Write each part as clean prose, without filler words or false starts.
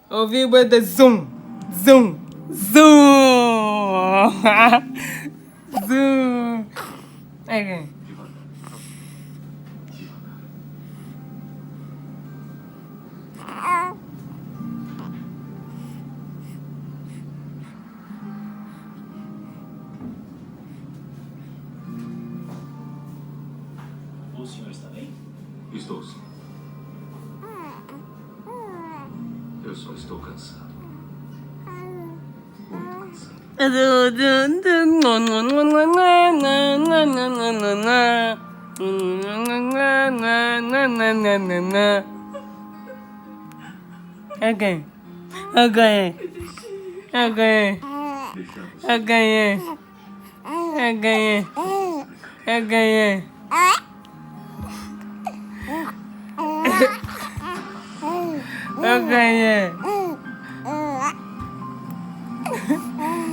Ouvi o de zoom, zoom, zoom. Zoom. Okay. O senhor está bem? Estou sim. Eu só estou cansado. Muito cansado. Okay. Okay. Okay. Deixamos. Okay. Okay. Okay. Okay.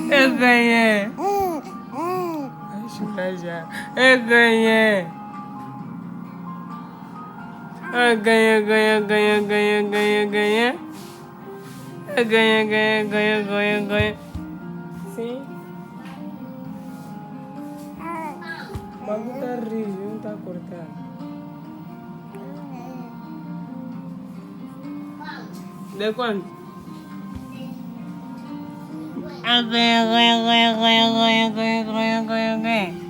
Eu ganhei. Vai chorar já. Eu ganhei. Eu ganhei, ganhei, ganhei, ganhei, ganhei, ganhei. Eu ganhei, ganhei, ganhei, ganhei, ganhei. Sim. O bagulho tá rígido, não tá cortado. De quanto? Eu ganhei, ganhei, ganhei, ganhei, ganhei, ganhei, ganhei, ganhei, ganhei.